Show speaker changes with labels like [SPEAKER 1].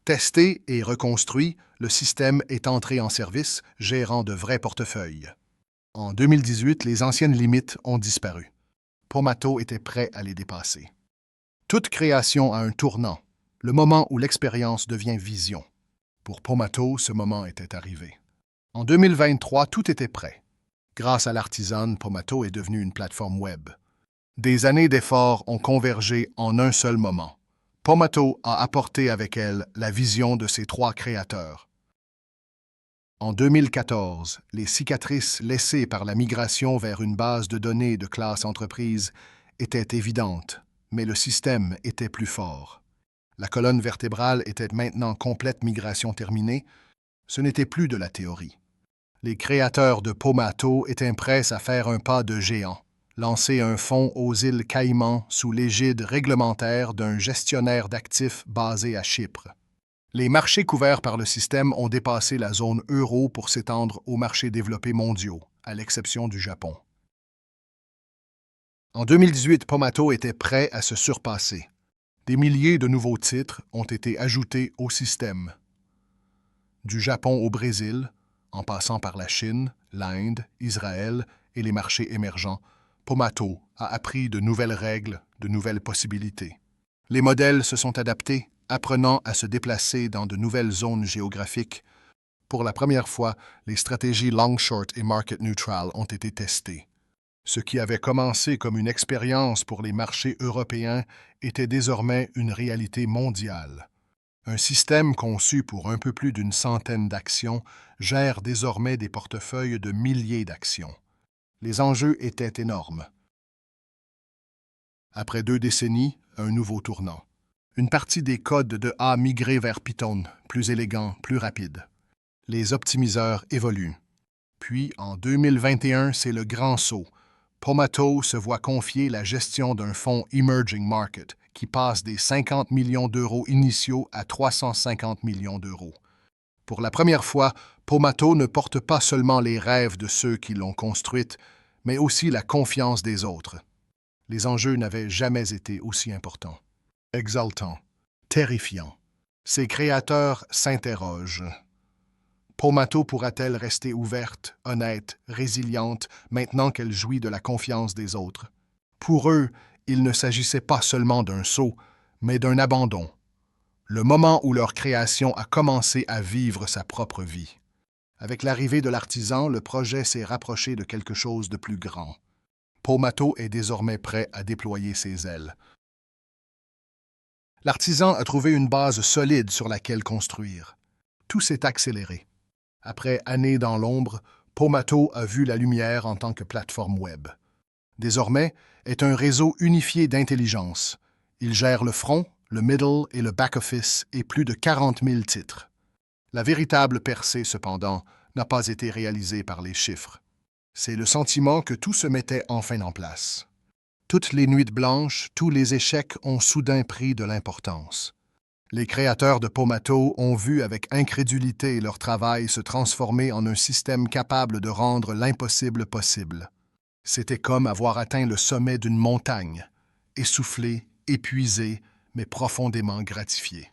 [SPEAKER 1] Testé et reconstruit, le système est entré en service, gérant de vrais portefeuilles. En 2018, les anciennes limites ont disparu. Pomato était prêt à les dépasser. Toute création a un tournant, le moment où l'expérience devient vision. Pour Pomato, ce moment était arrivé. En 2023, tout était prêt. Grâce à l'artisan, Pomato est devenu une plateforme web. Des années d'efforts ont convergé en un seul moment. Pomato a apporté avec elle la vision de ses trois créateurs. En 2014, les cicatrices laissées par la migration vers une base de données de classe entreprise étaient évidentes, mais le système était plus fort. La colonne vertébrale était maintenant complète migration terminée. Ce n'était plus de la théorie. Les créateurs de Pomato étaient prêts à faire un pas de géant, lancer un fonds aux îles Caïmans sous l'égide réglementaire d'un gestionnaire d'actifs basé à Chypre. Les marchés couverts par le système ont dépassé la zone euro pour s'étendre aux marchés développés mondiaux, à l'exception du Japon. En 2018, Pomato était prêt à se surpasser. Des milliers de nouveaux titres ont été ajoutés au système. Du Japon au Brésil, en passant par la Chine, l'Inde, Israël et les marchés émergents, Pomato a appris de nouvelles règles, de nouvelles possibilités. Les modèles se sont adaptés, apprenant à se déplacer dans de nouvelles zones géographiques. Pour la première fois, les stratégies long short et market neutral ont été testées. Ce qui avait commencé comme une expérience pour les marchés européens était désormais une réalité mondiale. Un système conçu pour un peu plus d'une centaine d'actions gère désormais des portefeuilles de milliers d'actions. Les enjeux étaient énormes. Après 2 décennies, un nouveau tournant. Une partie des codes de A migré vers Python, plus élégant, plus rapide. Les optimiseurs évoluent. Puis, en 2021, c'est le grand saut. Pomato se voit confier la gestion d'un fonds Emerging Market qui passe des 50 millions d'euros initiaux à 350 millions d'euros. Pour la première fois, Pomato ne porte pas seulement les rêves de ceux qui l'ont construite, mais aussi la confiance des autres. Les enjeux n'avaient jamais été aussi importants. Exaltant, terrifiant. Ses créateurs s'interrogent. Pomato pourra-t-elle rester ouverte, honnête, résiliente, maintenant qu'elle jouit de la confiance des autres? Pour eux, il ne s'agissait pas seulement d'un saut, mais d'un abandon. Le moment où leur création a commencé à vivre sa propre vie. Avec l'arrivée de l'artisan, le projet s'est rapproché de quelque chose de plus grand. Pomato est désormais prêt à déployer ses ailes. L'artisan a trouvé une base solide sur laquelle construire. Tout s'est accéléré. Après années dans l'ombre, Pomato a vu la lumière en tant que plateforme web. Désormais, est un réseau unifié d'intelligence. Il gère le front, le middle et le back-office et plus de 40 000 titres. La véritable percée, cependant, n'a pas été réalisée par les chiffres. C'est le sentiment que tout se mettait enfin en place. Toutes les nuits blanches, tous les échecs ont soudain pris de l'importance. Les créateurs de Pomato ont vu avec incrédulité leur travail se transformer en un système capable de rendre l'impossible possible. C'était comme avoir atteint le sommet d'une montagne, essoufflé, épuisé, mais profondément gratifié.